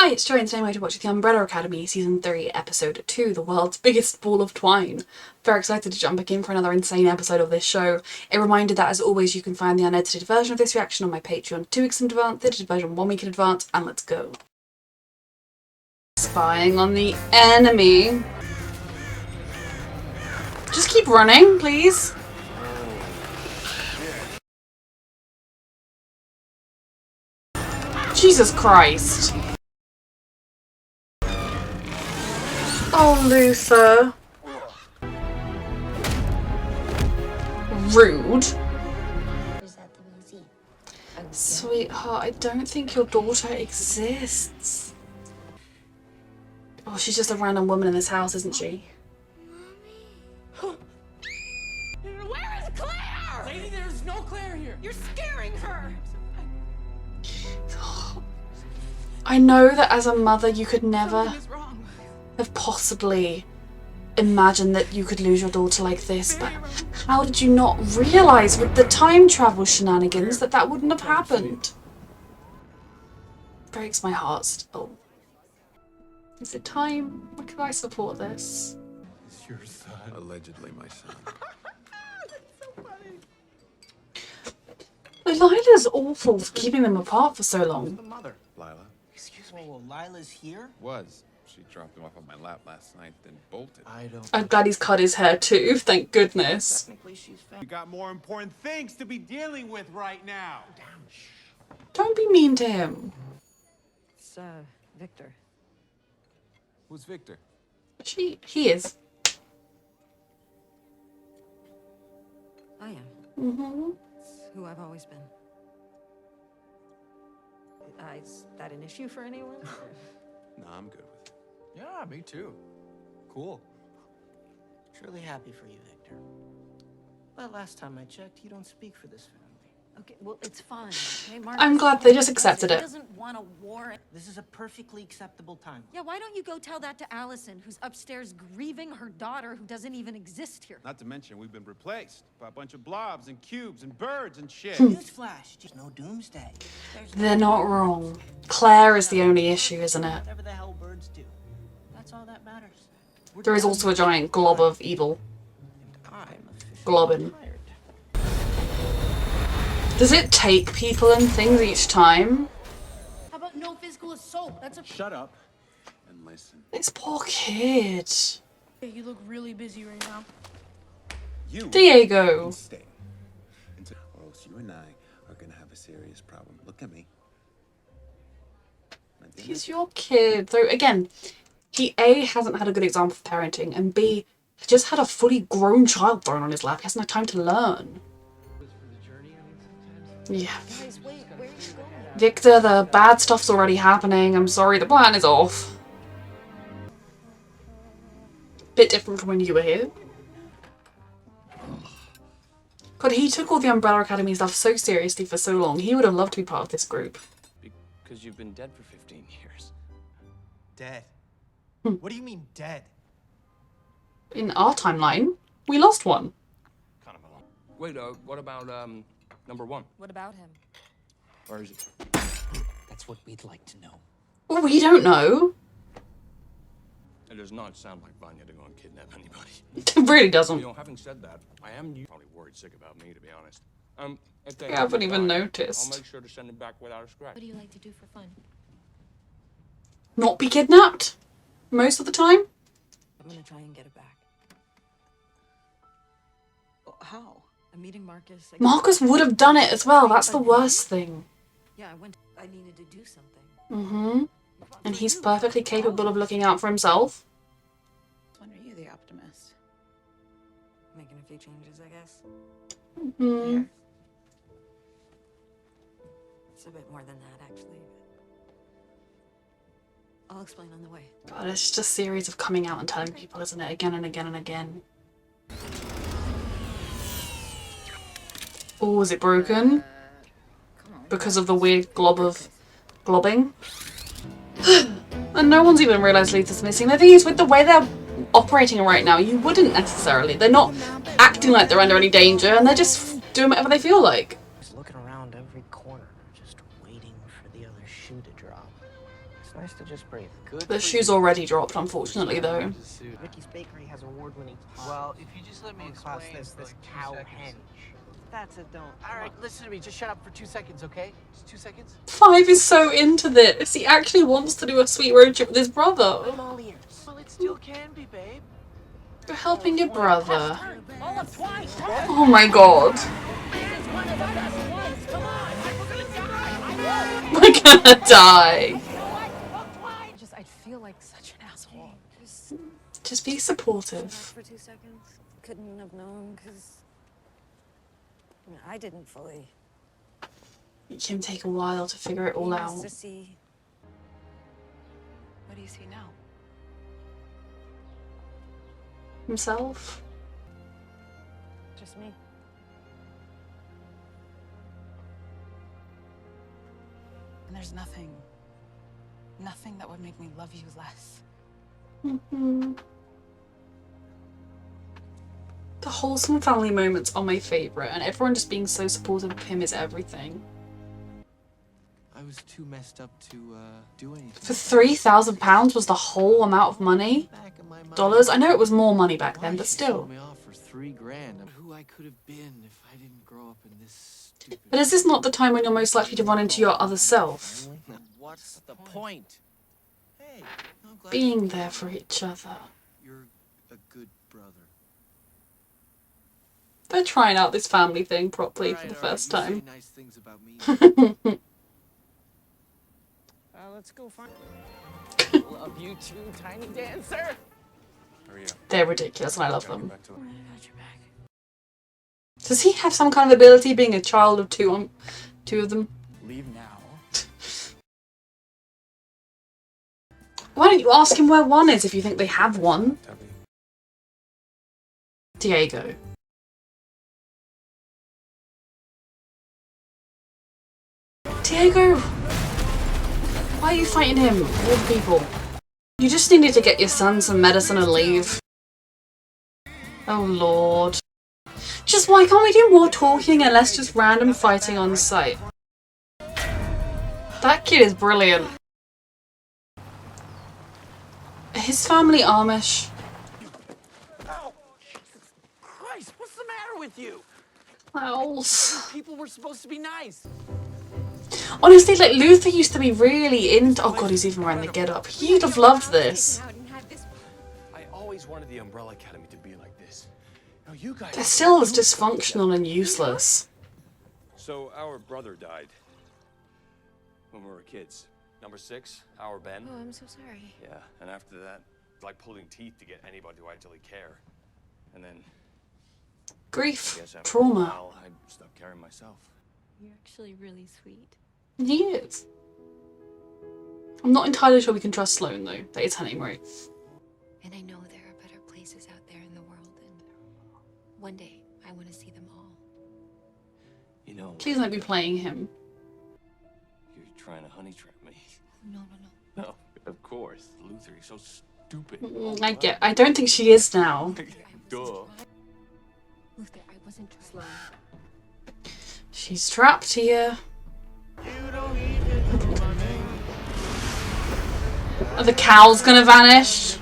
Hi, it's Joy, and today I'm going to watch The Umbrella Academy Season 3, Episode 2, The World's Biggest Ball of Twine. Very excited to jump back in for another insane episode of this show. A reminder that, as always, you can find the unedited version of this reaction on my Patreon 2 weeks in advance, the edited version 1 week in advance, and let's go. Spying on the enemy. Just keep running, please. Jesus Christ. Oh, Luther. Rude. Sweetheart, I don't think your daughter exists. Oh, she's just a random woman in this house, isn't she? Where is Claire? Lady, there's no Claire here. You're scaring her. I know that as a mother you could never Something is wrong. have possibly imagined that you could lose your daughter like this, but how did you not realise with the time travel shenanigans that that wouldn't have happened? Breaks my heart still. Is it time? Or can I support this? It's your son. Allegedly my son. That's so funny. Lila's awful for keeping them apart for so long. The mother. Lila Excuse me. Whoa, Lila's here? was. She dropped him off on my lap last night, then bolted. I don't. I'm glad he's cut his hair too, thank goodness. Technically, she's We found. got more important things to be dealing with right now. Don't be mean to him. It's, Viktor. Who's Victor? He is. I am. Mm-hmm. It's who I've always been. Is that an issue for anyone? No, I'm good with it. Yeah, me too. Cool. Truly happy for you, Victor. But last time I checked, you don't speak for this family. Okay, well, it's fine. Okay, Mark. I'm glad they just accepted He it. doesn't want a war. This is a perfectly acceptable time. Yeah, why don't you go tell that to Allison, who's upstairs grieving her daughter who doesn't even exist here? Not to mention we've been replaced by a bunch of blobs and cubes and birds and shit. Newsflash, just no doomsday. There's They're not wrong. Claire is the only issue, isn't it? whatever the hell birds do. That's all that matters. There is also a giant glob of evil. I'm officially Globbin. retired. Does it take people and things each time? How about no physical assault? That's a. Shut up. And listen, This poor kid. Hey, you look really busy right now. you Diego. can stay. Or else you and I are gonna have a serious problem. Look at me. He's your kid. Though, again, he A, hasn't had a good example of parenting, and B, just had a fully grown child thrown on his lap. He hasn't had time to learn. Yeah. Guys, wait, where are you going? Victor, the bad stuff's already happening. I'm sorry, the plan is off. Bit different from when you were here. God, he took all the Umbrella Academy stuff so seriously for so long. He would have loved to be part of this group. Because you've been dead for 15 years. Dead? What do you mean dead? In our timeline, we lost one. Kind of alone. Wait, what about, number one? What about him? Where is he? That's what we'd like to know. Well, we don't know. It does not sound like Vanya to go and kidnap anybody. It really doesn't. You know, having said that, I am probably worried sick about me, to be honest. If they I haven't have even Vanya, noticed. I'll make sure to send him back without a scratch. What do you like to do for fun? Not be kidnapped? Most of the time? I'm gonna try and get it back. How? I'm meeting Marcus. Marcus would have done it as well. That's the worst thing. Yeah, I needed to do something. Mm-hmm. And he's perfectly capable of looking out for himself. When are you the optimist? Making a few changes, I guess. Mm. It's a bit more than that, actually. I'll explain on the way. God, it's just a series of coming out and telling people, isn't it? Again and again and again. Oh, is it broken? Because of the weird glob of globbing? And no one's even realised Luther's missing. The thing is, with the way they're operating right now, you wouldn't necessarily. They're not acting like they're under any danger, and they're just doing whatever they feel like. He's looking around every corner, just waiting for the other shoe to drop. It's nice to just breathe. Good. The shoe's already dropped, unfortunately, though. Vicky's Bakery has award-winning pie. Well, if you just let me explain this cow henge. That's a don't. All right, listen to me. Just shut up for 2 seconds, okay? Just 2 seconds. 5 is so into this. He actually wants to do a sweet road trip with his brother. I'm all ears. Well, it still can be, babe. You're helping your brother. All of Twine. Oh my god. We're gonna die. I'd feel like such an asshole. Just be supportive. For 2 seconds. Couldn't have known because I didn't fully. It can take a while to figure it all out. To see. What do you see now? Himself? Just me. And there's nothing that would make me love you less. The wholesome family moments are my favourite, and everyone just being so supportive of him is everything. I was too messed up to do anything. For £3,000 was the whole amount of money? Dollars? I know it was more money back then, but still. Me off for $3,000. Who I could have been if I didn't grow up in this stupid. But is this not the time when you're most likely to run into your other self? What's the point? Hey, I'm glad Being there for each other. you're a good brother. They're trying out this family thing properly for the All right, first you say time. nice things about me. Let's go find. Love you too, tiny dancer. Hurry up. They're ridiculous and I love Gotta them. get back to it. Does he have some kind of ability being a child of two of them? Leave now. Why don't you ask him where one is if you think they have one? Tubby. Diego. Diego! Why are you fighting him? All the people. You just needed to get your son some medicine and leave. Oh lord. Just why can't we do more talking and less just random fighting on sight? That kid is brilliant. Are his family Amish? Ow! Jesus Christ, what's the matter with you? Owls. People were supposed to be nice. Honestly, like, Luther used to be really into— oh god, he's even wearing the get-up. He'd have loved this. I always wanted the Umbrella Academy to be like this. Now you guys. They're still as dysfunctional and useless. So our brother died when we were kids. Number 6, our Ben. Oh, I'm so sorry. Yeah, and after that, it's like pulling teeth to get anybody to actually care. And then, Grief. I guess after a Trauma. while, I stopped caring myself. You're actually really sweet. He is. I'm not entirely sure we can trust Sloane, though. That is her name, right? And I know there are better places out there in the world, and one day I want to see them all. You know, Please don't be playing him. you're trying to honey trap me. No. No, of course. Luther, you're so stupid. I don't think she is now. Duh. Luther, I wasn't trying. She's trapped here. Are the cows gonna vanish?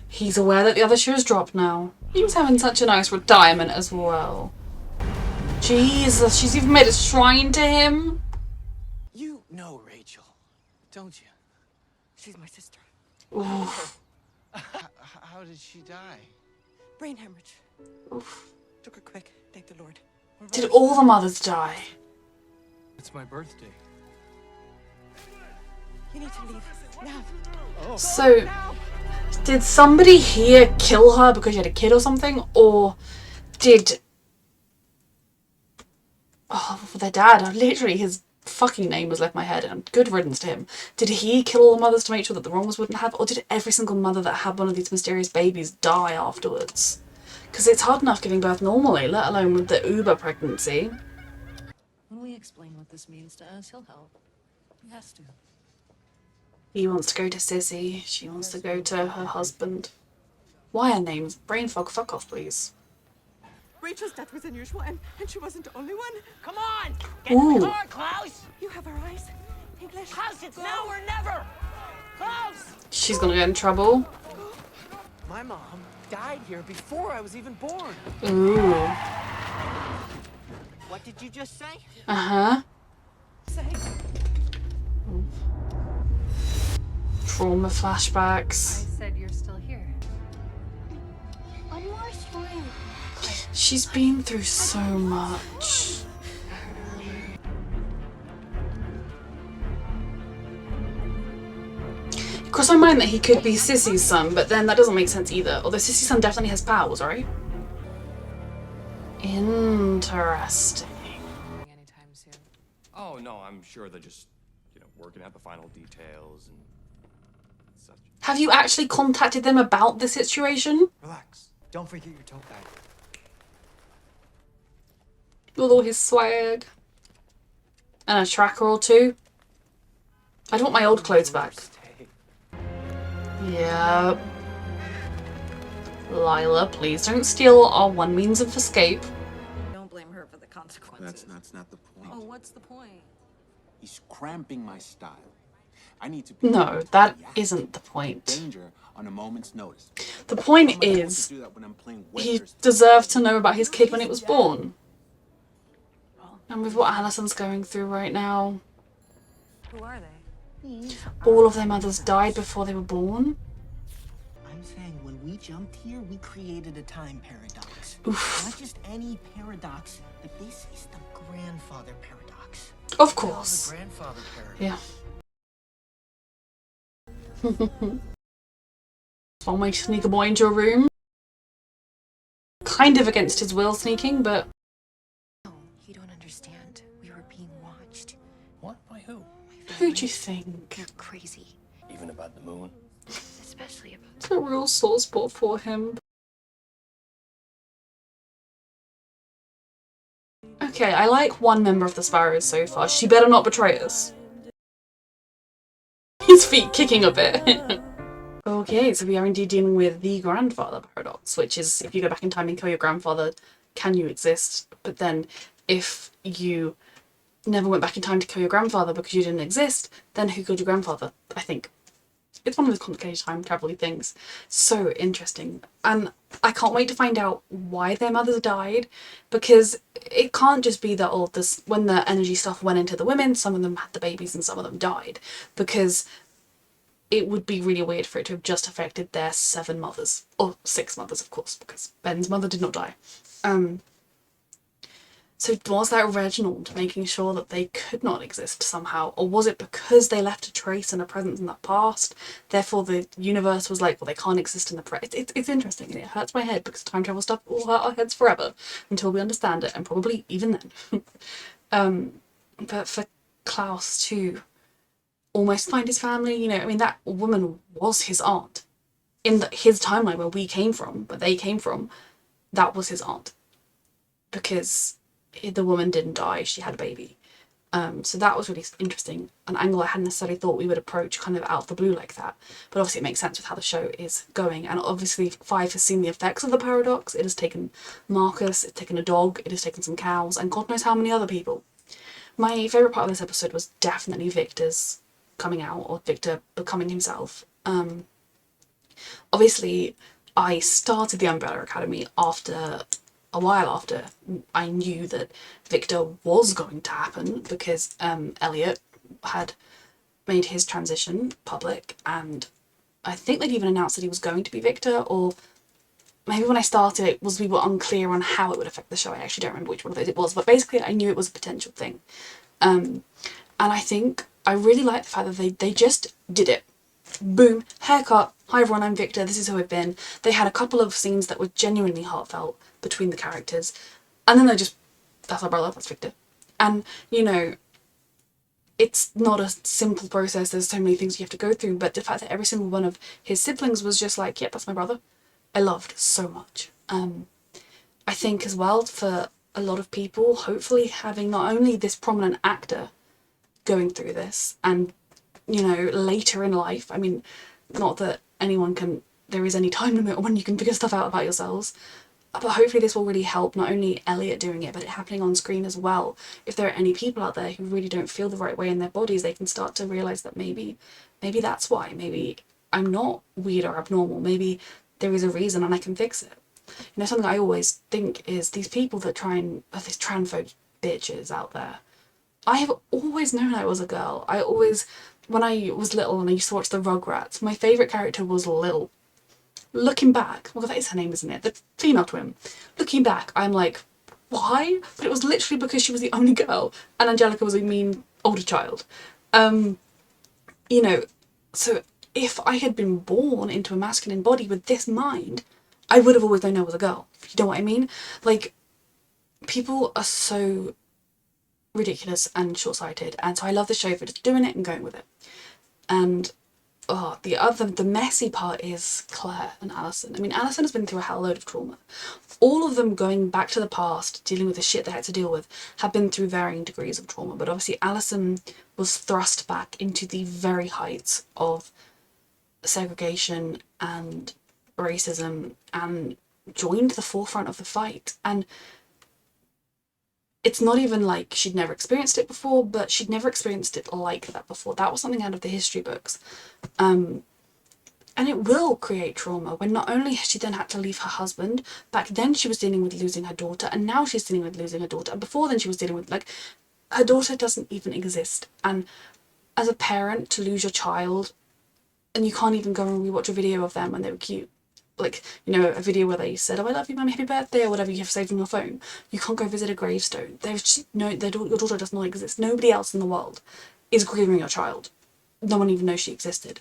He's aware that the other shoe has dropped now. He's having such a nice retirement as well. Jesus, she's even made a shrine to him. You know Rachel, don't you? She's my sister. Oof. How did she die? Brain hemorrhage. Oof. Took her quick, thank the Lord. Did all the mothers die? It's my birthday. You need to leave. Now. So, did somebody here kill her because she had a kid or something? Or did... oh, their dad, literally his fucking name was left my head, and good riddance to him. Did he kill all the mothers to make sure that the wrong ones wouldn't have? Or did every single mother that had one of these mysterious babies die afterwards? Because it's hard enough giving birth normally, let alone with the uber pregnancy. When we explain what this means to us, he'll help. He has to. He wants to go to Sissy. She wants to go to her husband. Why her name's brain fog? Fuck off, please. Rachel's death was unusual, and she wasn't the only one. Come on! Get in Ooh. the car, Klaus! You have our eyes. English. Klaus, it's now or never! Klaus! She's gonna get in trouble. My mom died here before I was even born. Ooh. What did you just say? Uh-huh. Say. Trauma I flashbacks. said you're still here. One more swing. She's been through so much. Cross my mind that he could be Sissy's son, but then that doesn't make sense either. Although Sissy's son definitely has powers, right? Interesting. Anytime soon. Oh, no, I'm sure they're just, working out the final details and such. Have you actually contacted them about the situation? Relax. Don't forget your tote bag. With all his swag. And a tracker or two. I'd want my old clothes back. Yep. Lila, please don't steal our one means of escape. Don't blame her for the consequences. That's not the point. Oh, what's the point? He's cramping my style. I need to No, that isn't the point. danger on a moment's notice. The point How am I supposed is, to do that when I'm playing he waiters? deserved to know about his kid when it was born. And with what Allison's going through right now, Who are they? all of their mothers died before they were born. I'm saying when we jumped here, we created a time paradox. Oof. Not just any paradox, but this is the grandfather paradox. Of course. The grandfather paradox. Yeah. Found my sneak a boy into a room. Kind of against his will sneaking, but No, you don't understand. We were being watched. What? By who? who do you think? They're crazy. Even about the moon? Especially about It's a real sore spot for him. Okay, I like one member of the Sparrows so far. She better not betray us. His feet kicking a bit. Okay, so we are indeed dealing with the grandfather paradox, which is if you go back in time and kill your grandfather, can you exist? But then if you never went back in time to kill your grandfather because you didn't exist, then who killed your grandfather? I think. It's one of those complicated time travel-y things. So interesting. And I can't wait to find out why their mothers died, because it can't just be that, when the energy stuff went into the women, some of them had the babies and some of them died, because it would be really weird for it to have just affected their 7 mothers. Or 6 mothers, of course, because Ben's mother did not die. So was that Reginald making sure that they could not exist somehow? Or was it because they left a trace and a presence in the past? Therefore the universe was like, well, they can't exist in the present. It's interesting, and it hurts my head because time travel stuff will hurt our heads forever until we understand it, and probably even then. But for Klaus to almost find his family, that woman was his aunt. In his timeline where they came from, that was his aunt. Because the woman didn't die, she had a baby. So that was really interesting, an angle I hadn't necessarily thought we would approach kind of out of the blue like that. But obviously it makes sense with how the show is going, and obviously Five has seen the effects of the paradox. It has taken Marcus, it's taken a dog, it has taken some cows, and God knows how many other people. My favourite part of this episode was definitely Viktor's coming out, or Viktor becoming himself. Obviously I started the Umbrella Academy a while after I knew that Viktor was going to happen, because Elliot had made his transition public, and I think they'd even announced that he was going to be Viktor, or maybe when I started we were unclear on how it would affect the show. I actually don't remember which one of those it was, but basically I knew it was a potential thing. And I think I really like the fact that they just did it. Boom, haircut, hi everyone, I'm Viktor, this is who I've been. They had a couple of scenes that were genuinely heartfelt between the characters, and then that's our brother, that's Viktor. And, it's not a simple process, there's so many things you have to go through, but the fact that every single one of his siblings was just like, yep, that's my brother, I loved so much. I think as well, for a lot of people, hopefully having not only this prominent actor going through this, and later in life, not that there is any time limit on when you can figure stuff out about yourselves, But hopefully this will really help not only Elliot doing it, but it happening on screen as well. If there are any people out there who really don't feel the right way in their bodies, they can start to realise that maybe that's why. Maybe I'm not weird or abnormal. Maybe there is a reason and I can fix it. You know, something I always think is these people that try and, these transphobe bitches out there. I have always known I was a girl. I always, when I was little and I used to watch the Rugrats, my favourite character was Lil. Looking back, well, that is her name, isn't it? The female twin. Looking back, I'm like, why? But it was literally because she was the only girl and Angelica was a mean older child. You know, so if I had been born into a masculine body with this mind, I would have always known I was a girl. You know what I mean? Like, people are so ridiculous and short-sighted, and so I love the show for just doing it and going with it. And the messy part is Claire and Alison. I mean, Alison has been through a hell load of trauma. All of them going back to the past, dealing with the shit they had to deal with, have been through varying degrees of trauma. But obviously Alison was thrust back into the very heights of segregation and racism and joined the forefront of the fight. And it's not even like she'd never experienced it before, but she'd never experienced it like that before. That was something out of the history books. And it will create trauma when not only has she then had to leave her husband, back then she was dealing with losing her daughter, and now she's dealing with losing her daughter, and before then she was dealing with, like, her daughter doesn't even exist. And as a parent, to lose your child, and you can't even go and rewatch a video of them when they were cute. Like, you know, a video where they said, oh, I love you, mummy, happy birthday, or whatever you have saved on your phone. You can't go visit a gravestone. There's just no, your daughter does not exist. Nobody else in the world is grieving your child. No one even knows she existed.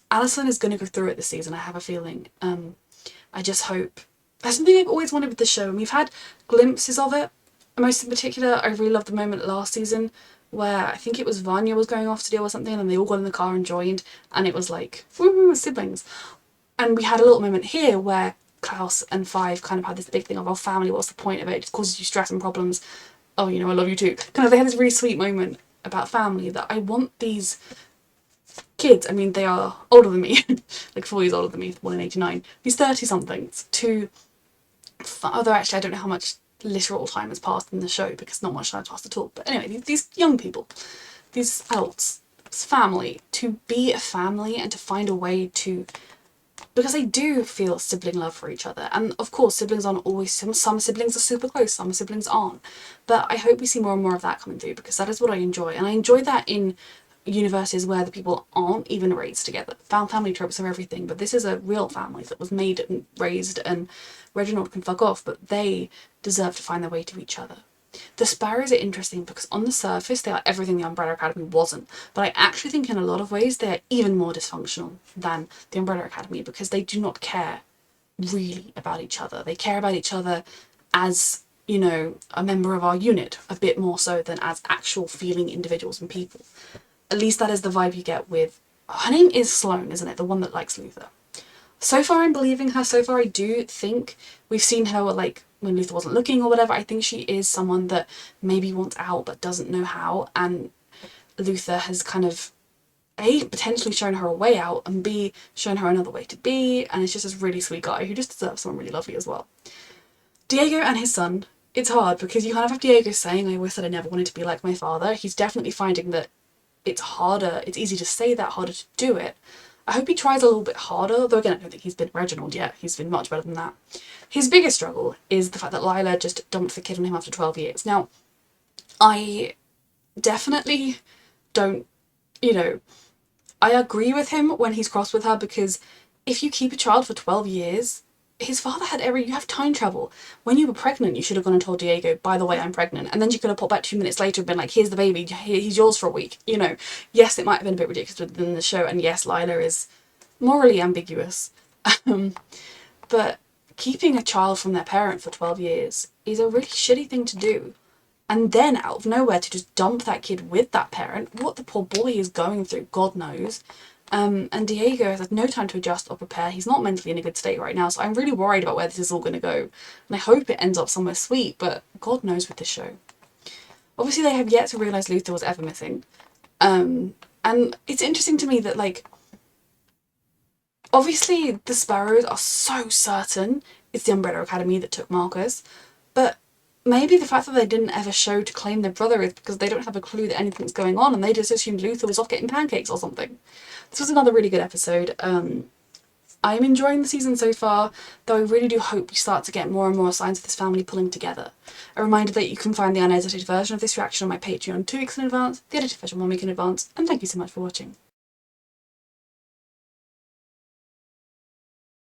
Alison is going to go through it this season, I have a feeling. I just hope. That's something I've always wanted with the show, and we've had glimpses of it. Most in particular, I really loved the moment last season where I think it was Vanya was going off to deal with something, and then they all got in the car and joined, and it was like, woo, siblings. And we had a little moment here where Klaus and Five kind of had this big thing of, oh, family, what's the point of it? It just causes you stress and problems. Oh, you know, I love you too. Kind of, they had this really sweet moment about family that I want these kids, I mean, they are older than me, like 4 years older than me, born in 89, these 30-somethings, to, although actually I don't know how much literal time has passed in the show because not much time has passed at all, but anyway, these young people, these adults, this family, to be a family and to find a way to, because they do feel sibling love for each other. And of course, siblings aren't always, some siblings are super close, some siblings aren't. But I hope we see more and more of that coming through, because that is what I enjoy. And I enjoy that in universes where the people aren't even raised together. Found family tropes are everything, but this is a real family that was made and raised, and Reginald can fuck off, but they deserve to find their way to each other. The Sparrows are interesting because on the surface they are everything the Umbrella Academy wasn't, but I actually think in a lot of ways they're even more dysfunctional than the Umbrella Academy because they do not care really about each other. They care about each other as, you know, a member of our unit, a bit more so than as actual feeling individuals and people. At least that is the vibe you get with, her name is Sloane, isn't it? The one that likes Luther. So far I'm believing her, so far I do think we've seen her, like, when Luther wasn't looking or whatever. I think she is someone that maybe wants out but doesn't know how, and Luther has kind of A, potentially shown her a way out, and B, shown her another way to be, and it's just this really sweet guy who just deserves someone really lovely as well. Diego and his son, it's hard because you kind of have Diego saying, I always said I never wanted to be like my father. He's definitely finding that it's harder, it's easy to say that, harder to do it. I hope he tries a little bit harder, though again, I don't think he's been Reginald yet. He's been much better than that. His biggest struggle is the fact that Lila just dumped the kid on him after 12 years. Now, I definitely don't, you know, I agree with him when he's cross with her, because if you keep a child for 12 years, his father had you have time travel. When you were pregnant, you should have gone and told Diego, by the way, I'm pregnant. And then you could have popped back 2 minutes later and been like, here's the baby, he's yours for a week. You know, yes, it might have been a bit ridiculous within the show, and yes, Lila is morally ambiguous. But keeping a child from their parent for 12 years is a really shitty thing to do. And then out of nowhere to just dump that kid with that parent, what the poor boy is going through, God knows. And Diego has had no time to adjust or prepare. He's not mentally in a good state right now, so I'm really worried about where this is all going to go. And I hope it ends up somewhere sweet, but God knows with this show. Obviously they have yet to realise Luther was ever missing. And it's interesting to me that, like, obviously the Sparrows are so certain it's the Umbrella Academy that took Marcus. But maybe the fact that they didn't ever show to claim their brother is because they don't have a clue that anything's going on and they just assumed Luther was off getting pancakes or something. This was another really good episode. I'm enjoying the season so far, though I really do hope we start to get more and more signs of this family pulling together. A reminder that you can find the unedited version of this reaction on my Patreon 2 weeks in advance, the edited version 1 week in advance, and thank you so much for watching.